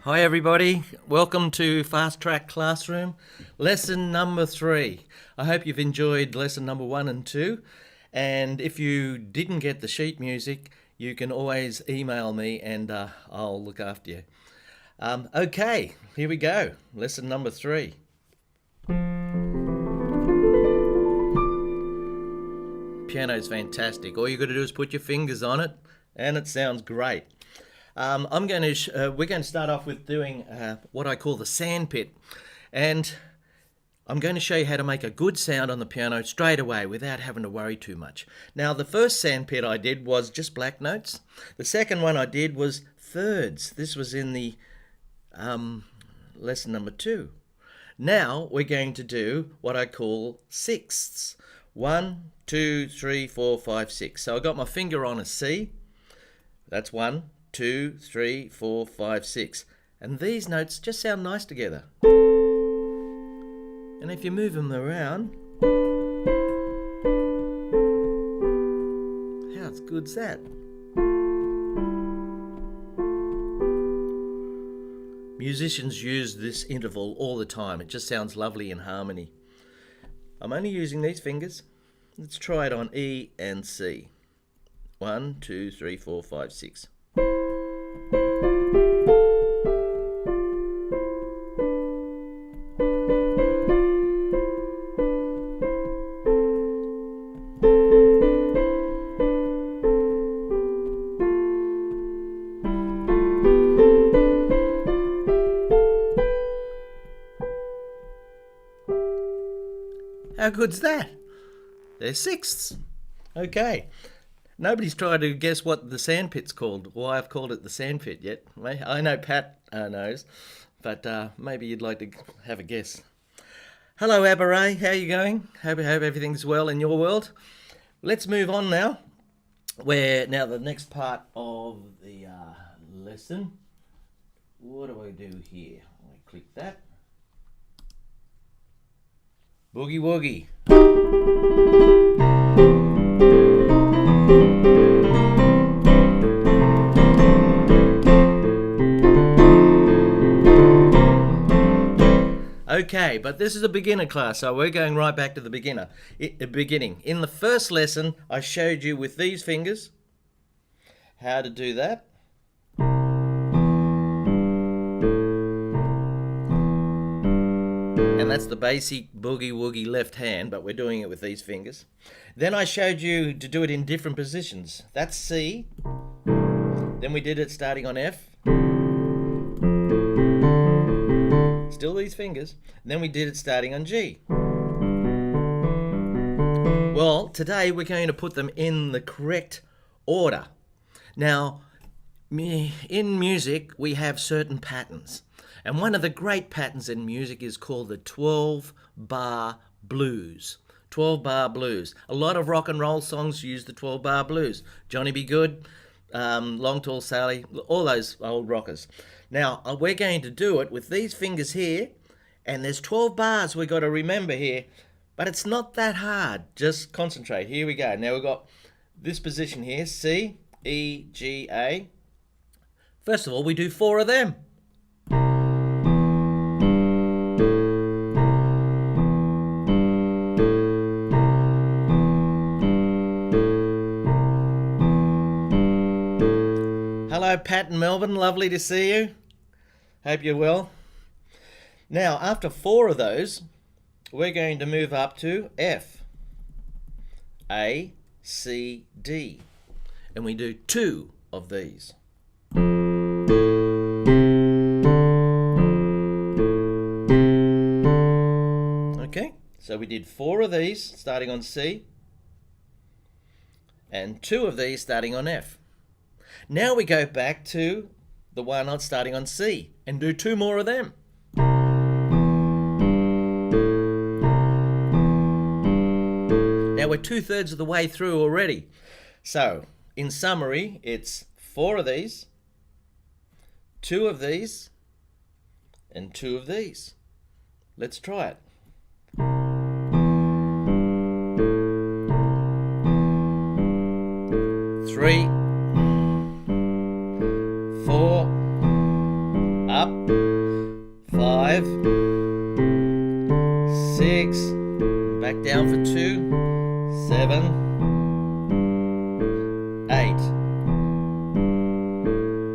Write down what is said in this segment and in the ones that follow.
Hi everybody, welcome to Fast Track Classroom, lesson number 3. I hope you've enjoyed lesson number 1 and 2, and if you didn't get the sheet music, you can always email me and I'll look after you. Okay, here we go, lesson number 3. Piano's fantastic. All you got to do is put your fingers on it and it sounds great. we're going to start off with doing what I call the sandpit, and I'm going to show you how to make a good sound on the piano straight away without having to worry too much. Now, the first sandpit I did was just black notes. The second one I did was thirds. This was in the lesson number 2. Now we're going to do what I call sixths. 1, 2, 3, 4, 5, 6. So I got my finger on a C. That's 1, 2, 3, 4, 5, 6. And these notes just sound nice together. And if you move them around, how good's that? Musicians use this interval all the time. It just sounds lovely in harmony. I'm only using these fingers. Let's try it on E and C. 1, 2, 3, 4, 5, 6. How good's that? They're sixths. Okay. Nobody's tried to guess what the sandpit's called, why I've called it the sandpit yet. I know Pat knows, but maybe you'd like to have a guess. Hello, Abaray. How are you going? Hope everything's well in your world. Let's move on now. Now the next part of the lesson. What do I do here? I click that. Boogie Woogie. Okay, but this is a beginner class, so we're going right back to the beginning. In the first lesson, I showed you with these fingers how to do that. And that's the basic boogie woogie left hand, but we're doing it with these fingers. Then I showed you to do it in different positions. That's C. Then we did it starting on F. Still these fingers. And then we did it starting on G. Well, today we're going to put them in the correct order. Now, in music, we have certain patterns. And one of the great patterns in music is called the 12-bar blues. 12-bar blues. A lot of rock and roll songs use the 12-bar blues. Johnny B. Good, Long Tall Sally, all those old rockers. Now, we're going to do it with these fingers here, and there's 12 bars we've got to remember here, but it's not that hard. Just concentrate. Here we go. Now we've got this position here, C, E, G, A. First of all, we do 4 of them. Hello, Pat and Melbourne. Lovely to see you. Hope you're well. Now, after 4 of those, we're going to move up to F, A, C, D. And we do 2 of these. Okay, so we did 4 of these starting on C and 2 of these starting on F. Now we go back to the one starting on C and do 2 more of them. Now we're 2/3 of the way through already. So, in summary, it's 4 of these, 2 of these, and 2 of these. Let's try it. Three, 4, up, back down for 2, 7, 8.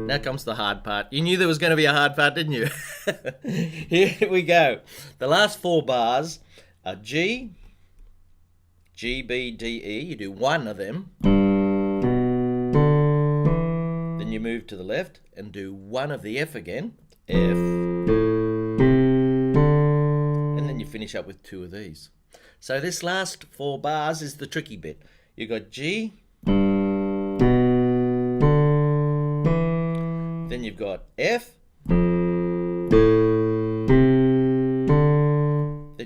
Now comes the hard part. You knew there was going to be a hard part, didn't you? Here we go. The last 4 bars are G, G, B, D, E. You do one of them. Then you move to the left and do one of the F again. F. And then you finish up with 2 of these. So this last 4 bars is the tricky bit. You got G. Then you've got F. Then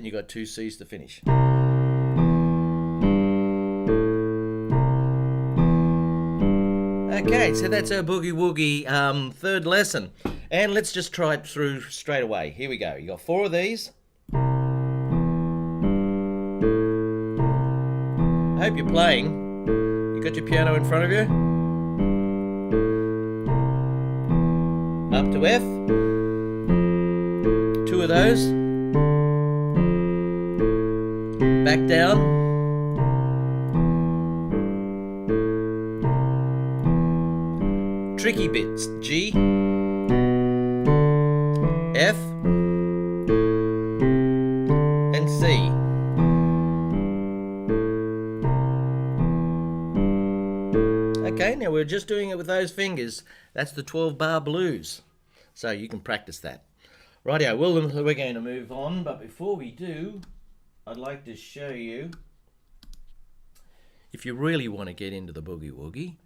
you've got 2 C's to finish. Okay, so that's our Boogie Woogie 3rd lesson. And let's just try it through straight away. Here we go. You got 4 of these. I hope you're playing. You got your piano in front of you? Up to F. 2 of those. Back down. Tricky bits. G, F, and C. Okay, now we're just doing it with those fingers. That's the 12-bar blues. So you can practice that. Rightio, well, we're going to move on, but before we do, I'd like to show you, if you really want to get into the Boogie Woogie,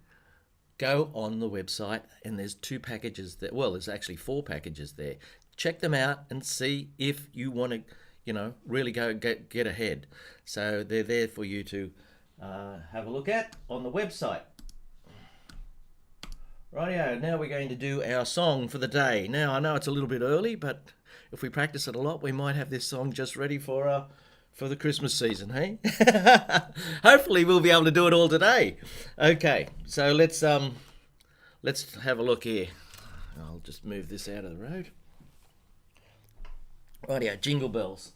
go on the website and there's 2 packages there. Well, there's actually 4 packages there. Check them out and see if you want to, really go get ahead. So they're there for you to have a look at on the website. Rightio, now we're going to do our song for the day. Now, I know it's a little bit early, but if we practice it a lot, we might have this song just ready for the Christmas season, hey? Hopefully we'll be able to do it all today. Okay, so let's have a look here. I'll just move this out of the road. Rightio, Jingle Bells.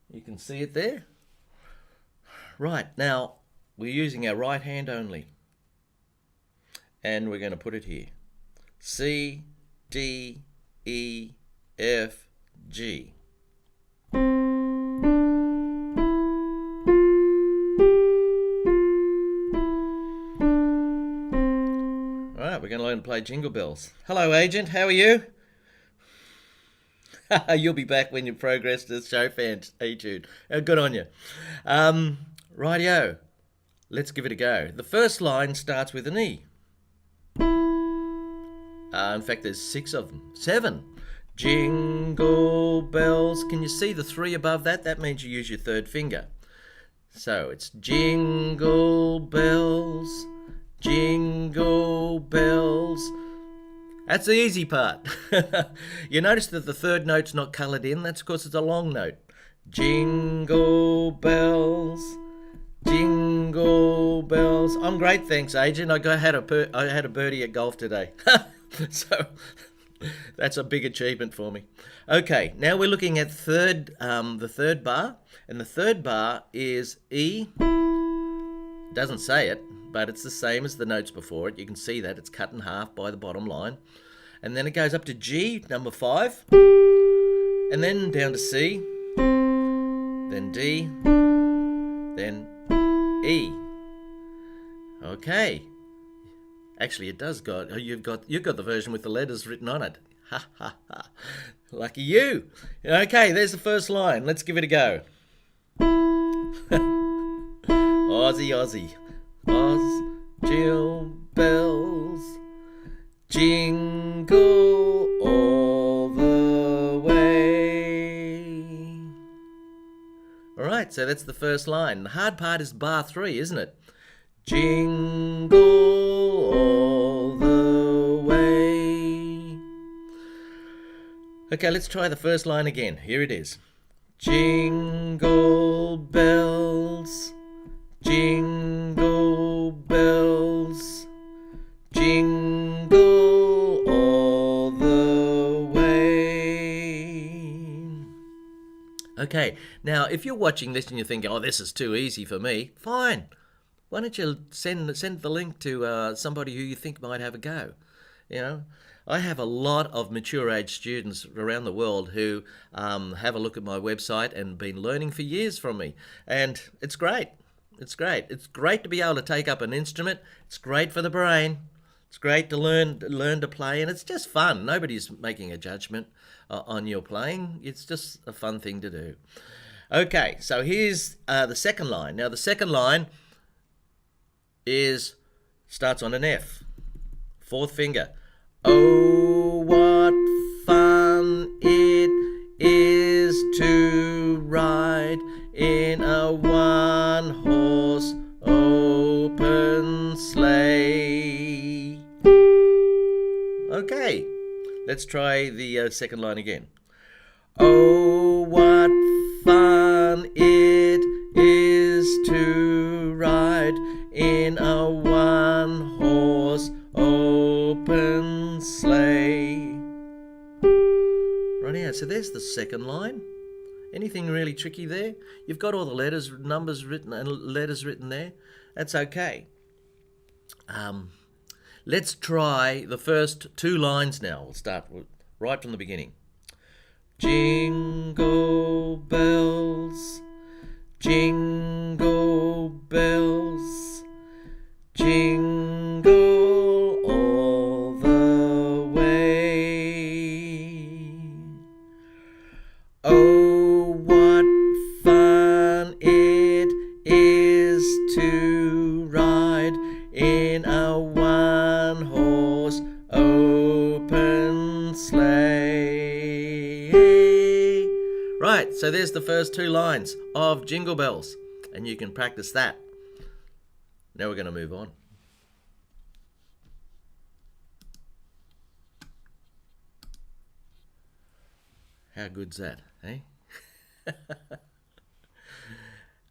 You can see it there. Right, now we're using our right hand only. And we're going to put it here. C, D, E, F, G. Alright, we're going to learn to play Jingle Bells. Hello, Agent, how are you? You'll be back when you progress to the show, fans. Hey, Jude. Good on you. Rightio, let's give it a go. The first line starts with an E. In fact, there's 6 of them. 7. Jingle bells. Can you see the 3 above that? That means you use your 3rd finger. So it's jingle bells, jingle bells. That's the easy part. You notice that the 3rd note's not coloured in. That's because it's a long note. Jingle bells, jingle bells. I'm great, thanks, Agent. I had a birdie at golf today. So that's a big achievement for me. Okay, now we're looking at the 3rd bar, and the 3rd bar is E. Doesn't say it, but it's the same as the notes before it. You can see that it's cut in half by the bottom line, and then it goes up to G, number 5, and then down to C, then D, then E. Okay. Actually, it does got you've got the version with the letters written on it. Ha ha ha! Lucky you. Okay, there's the first line. Let's give it a go. Aussie, Aussie, Oz, Jill bells, jingle all the way. All right, so that's the first line. The hard part is bar 3, isn't it? Jingle all the way. Okay, let's try the first line again. Here it is. Jingle bells, jingle bells, jingle all the way. Okay, Now, if you're watching this and you're thinking, oh, this is too easy for me, fine. Why don't you send the link to somebody who you think might have a go? You know, I have a lot of mature age students around the world who have a look at my website and been learning for years from me, and it's great. It's great. It's great to be able to take up an instrument. It's great for the brain. It's great to learn to play, and it's just fun. Nobody's making a judgment on your playing. It's just a fun thing to do. Okay, so here's the second line. Now, the second line starts on an F. Fourth finger. Oh, what fun it is to ride in a one-horse open sleigh. Okay, let's try the second line again. Oh, what fun it is to ride in a one-horse open sleigh. Right, so there's the second line. Anything really tricky there? You've got all the numbers written and letters written there. That's okay. Let's try the first two lines now. We'll start right from the beginning. Jingle bells, jingle bells, jingle all the way. Oh, what fun it is to ride in a one-horse open sleigh. Right, so there's the first two lines of Jingle Bells, and you can practice that. Now we're going to move on. How good's that, eh?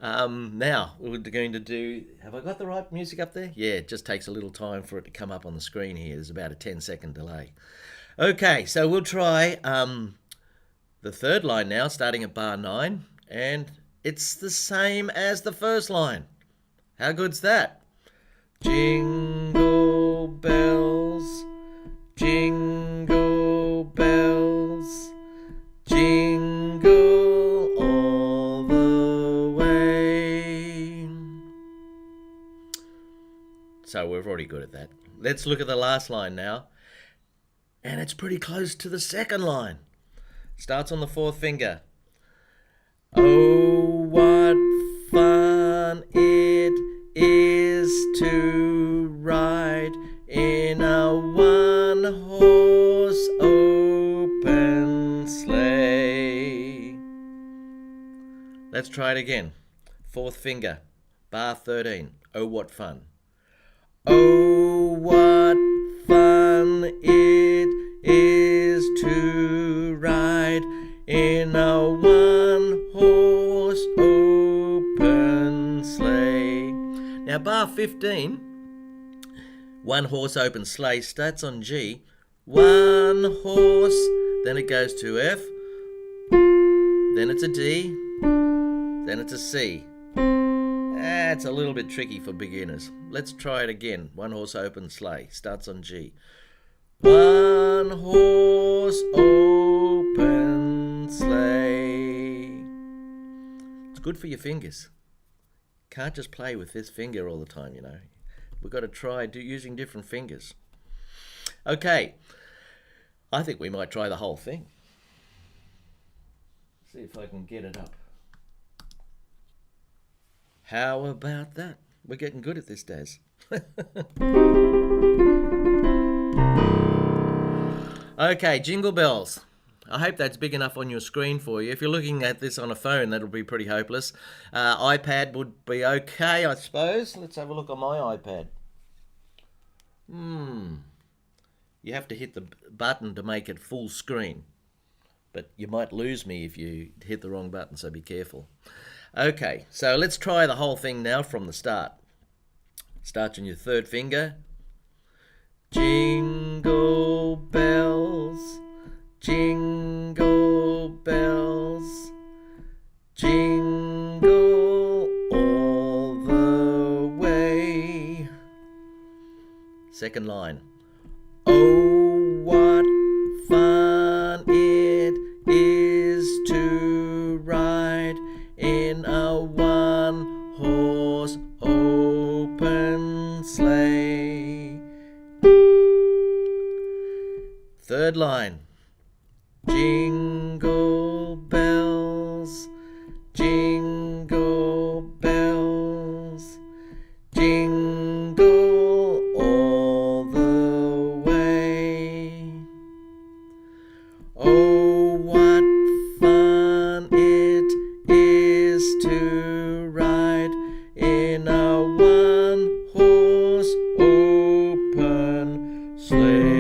Now we're going to do, have I got the right music up there? Yeah, it just takes a little time for it to come up on the screen here. There's about a 10-second delay. Okay, so we'll try the third line now, starting at bar 9, and it's the same as the first line. How good's that? Jingle bells, jingle bells, jingle all the way. So we're already good at that. Let's look at the last line now. And it's pretty close to the second line. Starts on the fourth finger. Oh, what fun it is to ride in a one-horse open sleigh. Let's try it again. Fourth finger, bar 13. Oh, what fun. Oh, what fun it is to ride in a one-horse open sleigh. Now, bar 15, one-horse open sleigh, starts on G. One horse, then it goes to F, then it's a D, then it's a C. That's a little bit tricky for beginners. Let's try it again. One-horse open sleigh, starts on G. One horse open sleigh. It's good for your fingers. Can't just play with this finger all the time, you know. We've got to try using different fingers. Okay, I think we might try the whole thing. See if I can get it up. How about that? We're getting good at this, Daz. Okay, Jingle Bells. I hope that's big enough on your screen for you. If you're looking at this on a phone, that'll be pretty hopeless. iPad would be okay, I suppose. Let's have a look on my iPad. You have to hit the button to make it full screen. But you might lose me if you hit the wrong button, so be careful. Okay, so let's try the whole thing now from the start. Start on your third finger. Jingle bells, jingle bells, jingle Second line. Oh, what fun it is to ride in a one-horse open sleigh. Third line. Jingle bells, jingle bells, jingle all the way. Oh, what fun it is to ride in a one-horse open sleigh.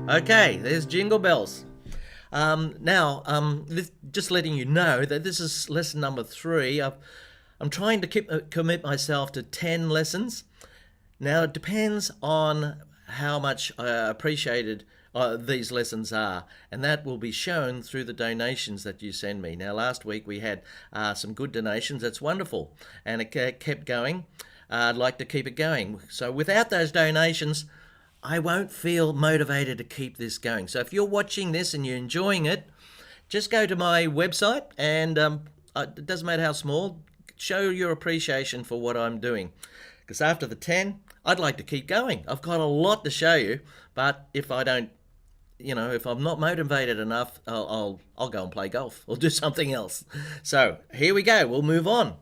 Okay, there's Jingle Bells. Just letting you know that this is lesson number 3. I'm trying to commit myself to 10 lessons. Now, it depends on how much appreciated these lessons are, and that will be shown through the donations that you send me. Now, last week we had some good donations. That's wonderful, and it kept going. I'd like to keep it going. So without those donations, I won't feel motivated to keep this going. So if you're watching this and you're enjoying it, just go to my website and it doesn't matter how small, show your appreciation for what I'm doing. Because after the 10, I'd like to keep going. I've got a lot to show you, but if I don't, if I'm not motivated enough, I'll go and play golf or do something else. So here we go. We'll move on.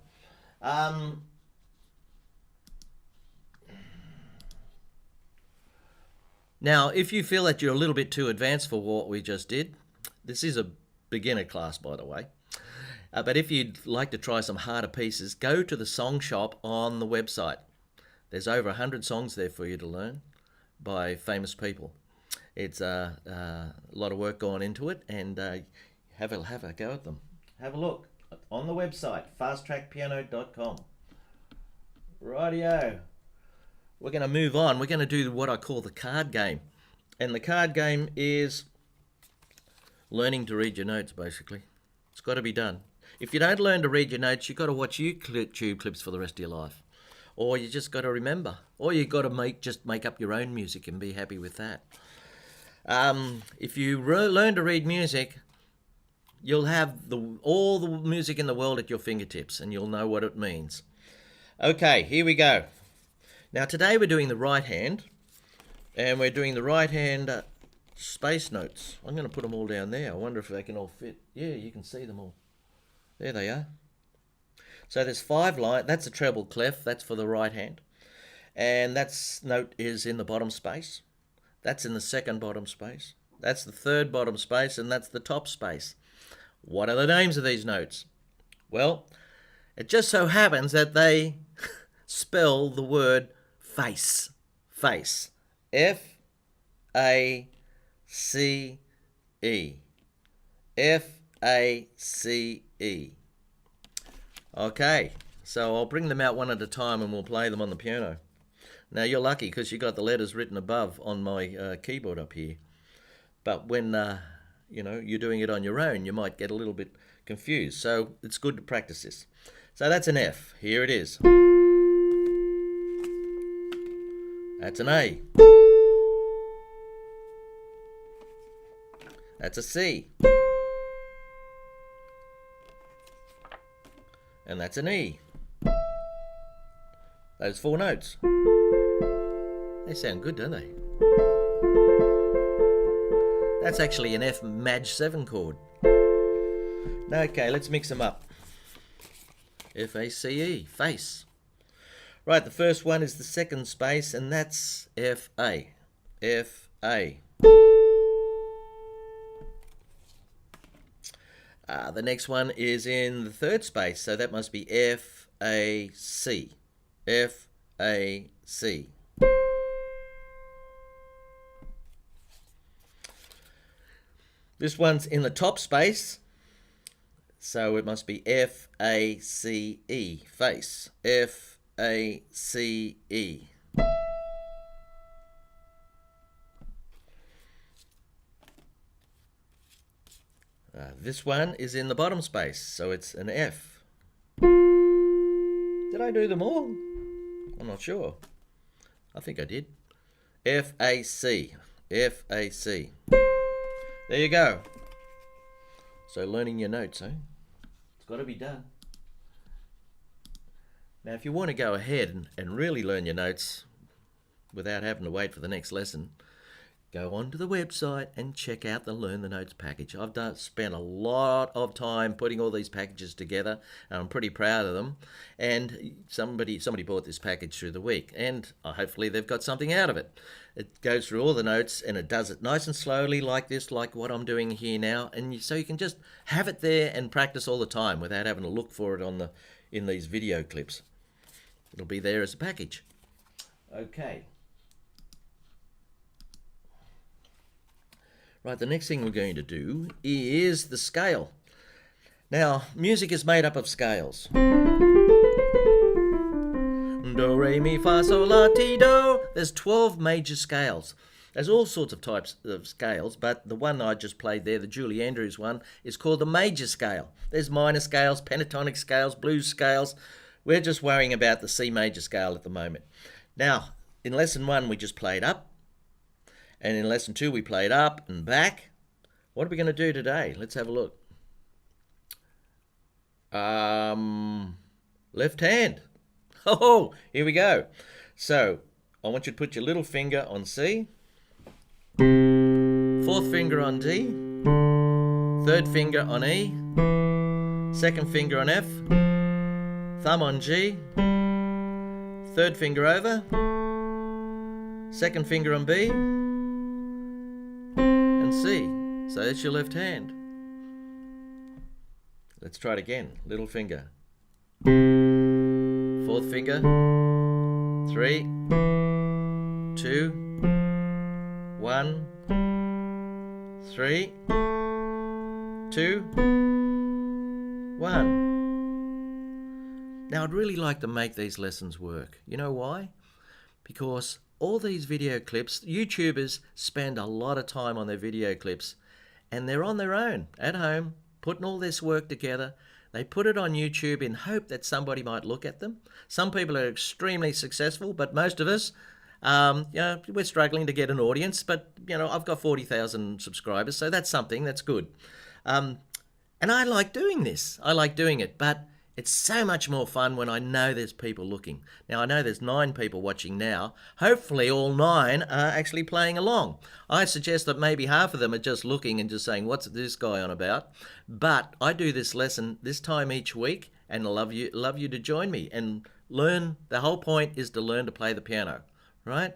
Now, if you feel that you're a little bit too advanced for what we just did, this is a beginner class, by the way. But if you'd like to try some harder pieces, go to the song shop on the website. There's over 100 songs there for you to learn by famous people. It's a lot of work going into it, and have a go at them. Have a look on the website, fasttrackpiano.com. Rightio. We're going to move on. We're going to do what I call the card game. And the card game is learning to read your notes, basically. It's got to be done. If you don't learn to read your notes, you've got to watch YouTube clips for the rest of your life. Or you just got to remember. Or you've got to make up your own music and be happy with that. If you learn to read music, you'll have all the music in the world at your fingertips, and you'll know what it means. Okay, here we go. Now today we're doing the right hand, and we're doing the right hand space notes. I'm going to put them all down there. I wonder if they can all fit. Yeah, you can see them all. There they are. So there's 5 lines. That's a treble clef. That's for the right hand. And that note is in the bottom space. That's in the second bottom space. That's the third bottom space, and that's the top space. What are the names of these notes? Well, it just so happens that they spell the word face. Face. F-A-C-E. F-A-C-E. Okay, so I'll bring them out one at a time and we'll play them on the piano. Now you're lucky because you got the letters written above on my keyboard up here. But when you're doing it on your own, you might get a little bit confused. So it's good to practice this. So that's an F. Here it is. That's an A. That's a C. And that's an E. Those 4 notes. They sound good, don't they? That's actually an F Maj 7 chord. Okay, let's mix them up. F-A-C-E, face. Right, the first one is the second space, and that's F-A. F-A. The next one is in the third space, so that must be F-A-C. F-A-C. This one's in the top space, so it must be F-A-C-E, face. F-A-C-E. This one is in the bottom space, so it's an F. Did I do them all? I'm not sure. I think I did. F-A-C. F-A-C. There you go. So learning your notes, eh? It's got to be done. Now, if you want to go ahead and really learn your notes without having to wait for the next lesson, go onto the website and check out the Learn the Notes package. I've spent a lot of time putting all these packages together, and I'm pretty proud of them. And somebody bought this package through the week, and hopefully they've got something out of it. It goes through all the notes, and it does it nice and slowly like this, like what I'm doing here now. And so you can just have it there and practice all the time without having to look for it in these video clips. It'll be there as a package. Okay. Right, the next thing we're going to do is the scale. Now, music is made up of scales. Do, re, mi, fa, sol, la, ti, do. There's 12 major scales. There's all sorts of types of scales, but the one I just played there, the Julie Andrews one, is called the major scale. There's minor scales, pentatonic scales, blues scales. We're just worrying about the C major scale at the moment. Now, in lesson 1, we just played up. And in lesson 2, we played up and back. What are we going to do today? Let's have a look. Left hand. Oh, here we go. So, I want you to put your little finger on C. 4th finger on D. 3rd finger on E. 2nd finger on F. Thumb on G. 3rd finger over. 2nd finger on B. C. So that's your left hand. Let's try it again. Little finger. 4th finger. 3, 2, 1, 3, 2, 1. Now I'd really like to make these lessons work. You know why? Because all these video clips, YouTubers spend a lot of time on their video clips, and they're on their own at home, putting all this work together. They put it on YouTube in hope that somebody might look at them. Some people are extremely successful, but most of us, we're struggling to get an audience. But I've got 40,000 subscribers, so that's something. That's good. And I like doing this. I like doing it, but it's so much more fun when I know there's people looking. Now, I know there's 9 people watching now. Hopefully, all 9 are actually playing along. I suggest that maybe half of them are just looking and just saying, what's this guy on about? But I do this lesson this time each week, and I love you to join me and learn. The whole point is to learn to play the piano, right?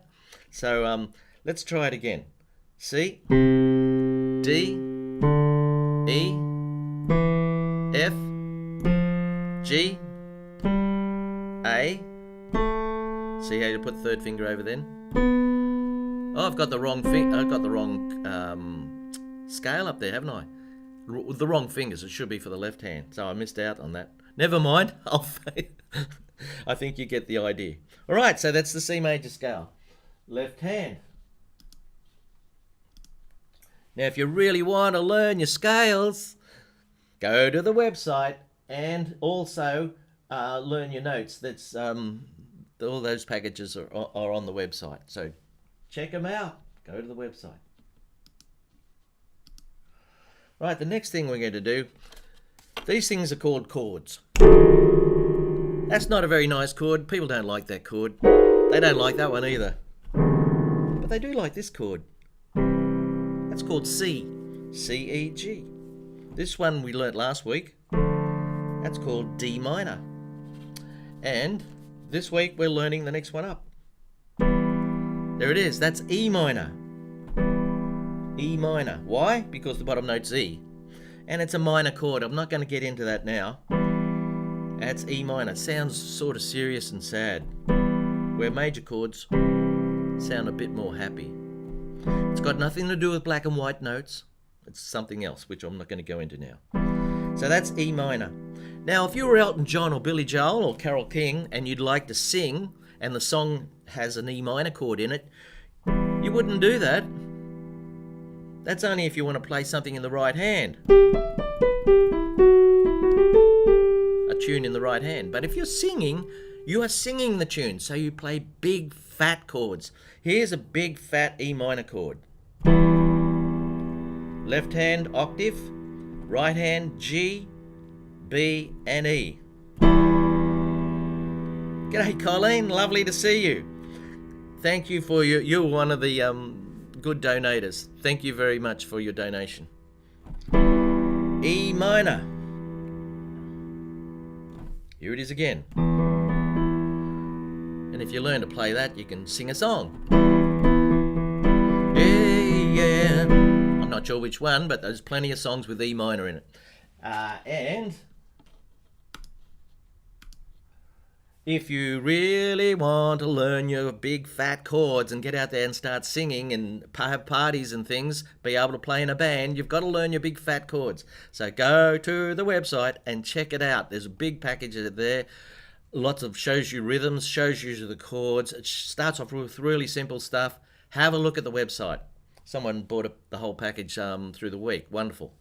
So let's try it again. C, D, E, F, G, A. See how you put 3rd finger over then? Oh, I've got the wrong scale up there, haven't I? The wrong fingers. It should be for the left hand. So I missed out on that. Never mind. I think you get the idea. All right, so that's the C major scale. Left hand. Now, if you really want to learn your scales, go to the website. And also learn your notes. That's all those packages are on the website. So check them out. Go to the website. Right, the next thing we're going to do, these things are called chords. That's not a very nice chord. People don't like that chord. They don't like that one either. But they do like this chord. That's called C. C-E-G. This one we learnt last week. That's called D minor. And this week we're learning the next one up. There it is. That's E minor. E minor. Why? Because the bottom note's E. And it's a minor chord. I'm not going to get into that now. That's E minor. Sounds sort of serious and sad. Where major chords sound a bit more happy. It's got nothing to do with black and white notes. It's something else, which I'm not going to go into now. So that's E minor. Now, if you were Elton John or Billy Joel or Carole King and you'd like to sing and the song has an E minor chord in it, you wouldn't do that. That's only if you want to play something in the right hand. A tune in the right hand. But if you're singing, you are singing the tune. So you play big fat chords. Here's a big fat E minor chord. Left hand octave, right hand G, B and E. G'day Colleen, lovely to see you. Thank you for you're one of the good donators. Thank you very much for your donation. E minor. Here it is again. And if you learn to play that, you can sing a song. Yeah. I'm not sure which one, but there's plenty of songs with E minor in it. And if you really want to learn your big fat chords and get out there and start singing and have parties and things, be able to play in a band, you've got to learn your big fat chords. So go to the website and check it out. There's a big package there. Lots of shows you rhythms, shows you the chords. It starts off with really simple stuff. Have a look at the website. Someone bought the whole package through the week. Wonderful.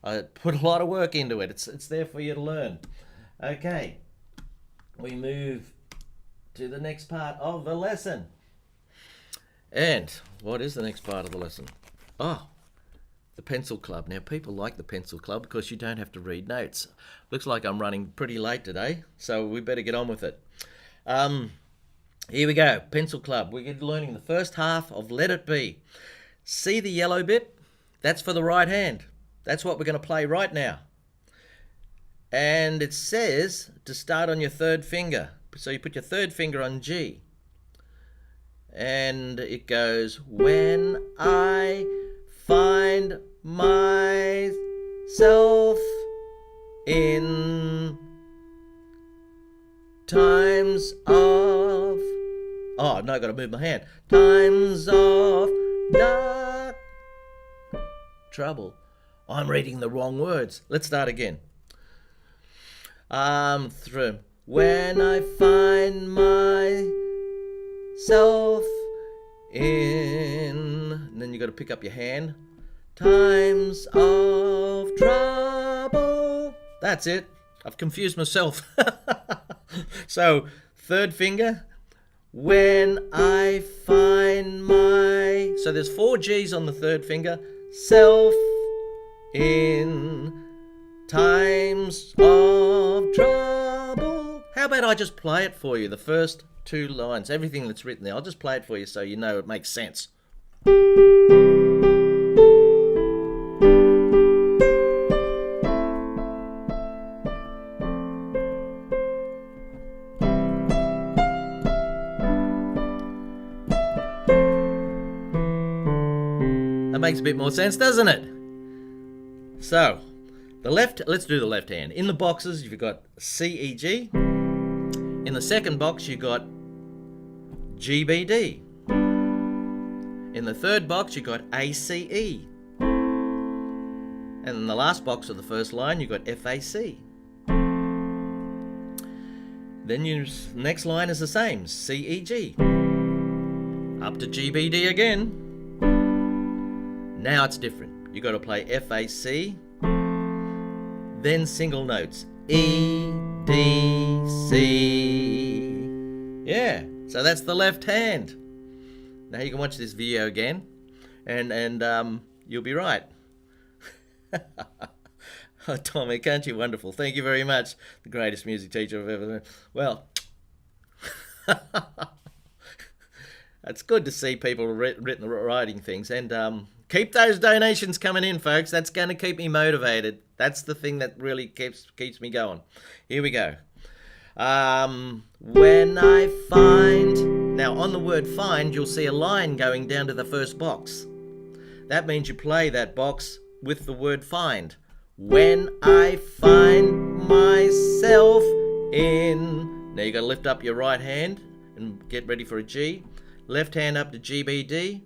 I put a lot of work into it. It's there for you to learn. Okay. We move to the next part of the lesson. And what is the next part of the lesson? Oh, the pencil club. Now, people like the pencil club because you don't have to read notes. Looks like I'm running pretty late today, so we better get on with it. Here we go, pencil club. We're learning the first half of Let It Be. See the yellow bit? That's for the right hand. That's what we're going to play right now. And it says to start on your third finger. So you put your third finger on G. And it goes, when I find myself in times of... Oh, no, I've got to move my hand. Times of dark trouble. I'm reading the wrong words. Let's start again. Through when I find myself in, and then you got to pick up your hand. Times of trouble. That's it. I've confused myself. So third finger. When I find my, so there's 4 G's on the third finger. Self in times of trouble. How about I just play it for you, the first 2 lines, everything that's written there. I'll just play it for you so you know it makes sense. That makes a bit more sense, doesn't it? So, let's do the left hand. In the boxes, you've got C, E, G. In the second box, you've got G, B, D. In the third box, you've got A, C, E. And in the last box of the first line, you've got F, A, C. Then your next line is the same, C, E, G. Up to G, B, D again. Now it's different. You've got to play F, A, C. Then single notes, E, D, C. Yeah, so that's the left hand. Now you can watch this video again, and you'll be right. Oh, Tommy, can't you wonderful? Thank you very much. The greatest music teacher I've ever known. Well, it's good to see people writing things, and keep those donations coming in, folks. That's going to keep me motivated. That's the thing that really keeps me going. Here we go. When I find... Now, on the word find, you'll see a line going down to the first box. That means you play that box with the word find. When I find myself in... Now, you've got to lift up your right hand and get ready for a G. Left hand up to G, B, D.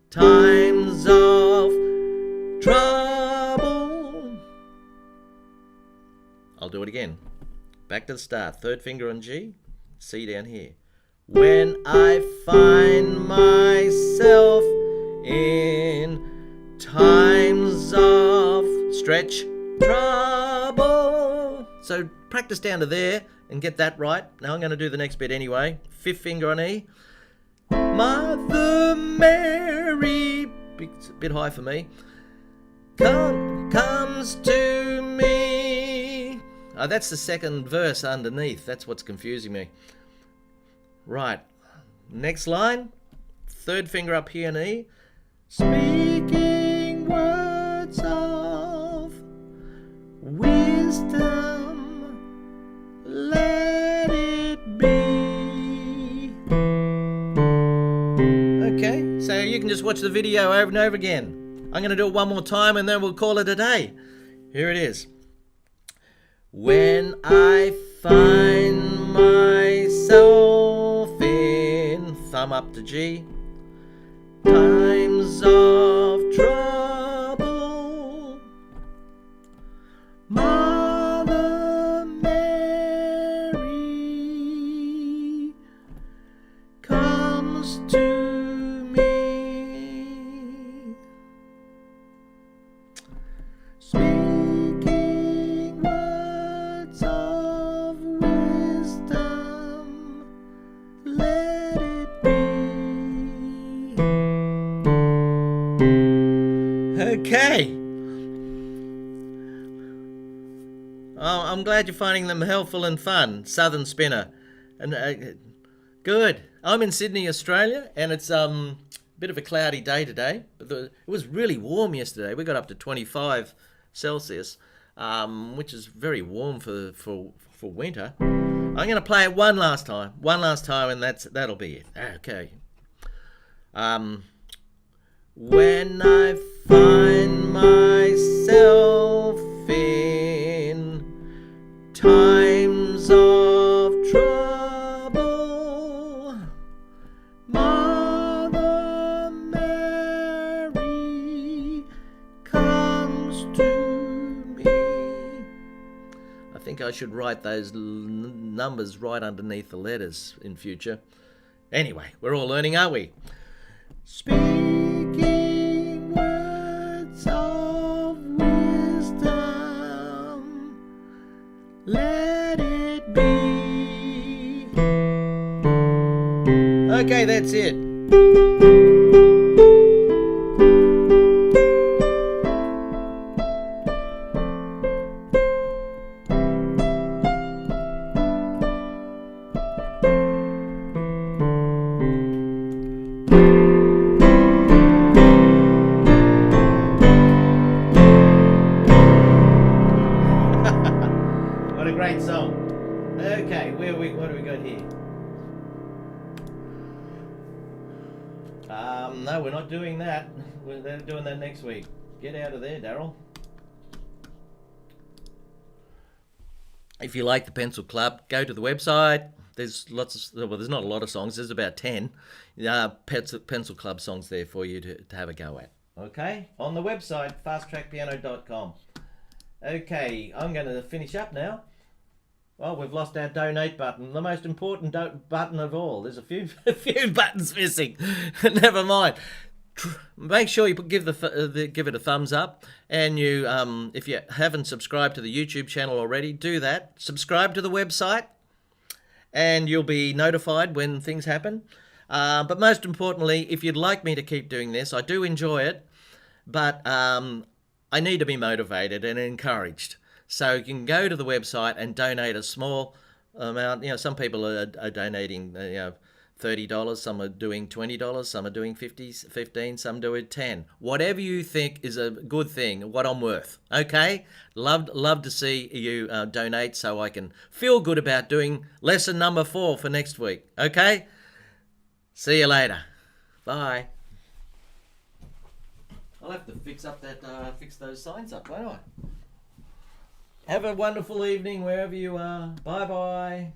Times of trouble. I'll do it again. Back to the start. Third finger on G, C down here. When I find myself in times of stretch trouble. So practice down to there and get that right. Now I'm going to do the next bit anyway. 5th finger on E. Mother Mary, it's a bit high for me, comes to me. Oh, that's the second verse underneath. That's what's confusing me. Right, next line, 3rd finger up here in E. Speaking words of wisdom, let it be. Okay, so you can just watch the video over and over again. I'm going to do it one more time and then we'll call it a day. Here it is. When I find myself in, thumb up to G, times of trouble, Mother Mary comes to me, speaking words of wisdom, let it be. Okay. Oh, I'm glad you're finding them helpful and fun, Southern Spinner. And good. I'm in Sydney, Australia, and it's a bit of a cloudy day today. But it was really warm yesterday. We got up to 25 Celsius, which is very warm for winter. I'm going to play it one last time, and that'll be it. Okay. When I find myself in times of trouble, Mother Mary comes to me. I think I should write those numbers right underneath the letters in future. Anyway, we're all learning, aren't we? Speaking words of wisdom, let it be. Okay, that's it. What a great song. Okay, what do we got here? No, we're not doing that. We're doing that next week. Get out of there, Daryl. If you like the Pencil Club, go to the website. There's there's not a lot of songs. There's about 10 Pencil Club songs there for you to have a go at. Okay? On the website, fasttrackpiano.com. Okay, I'm going to finish up now. Well, we've lost our donate button, the most important button of all. There's a few buttons missing. Never mind. Make sure you give it a thumbs up, and you if you haven't subscribed to the YouTube channel already, do that. Subscribe to the website, and you'll be notified when things happen. But most importantly, if you'd like me to keep doing this, I do enjoy it, but I need to be motivated and encouraged. So you can go to the website and donate a small amount. You know, some people are donating, $30. Some are doing $20. Some are doing $15. Some do it $10. Whatever you think is a good thing, what I'm worth. Okay, love to see you donate, so I can feel good about doing lesson number 4 for next week. Okay, see you later. Bye. I'll have to fix those signs up, won't I? Have a wonderful evening wherever you are. Bye-bye.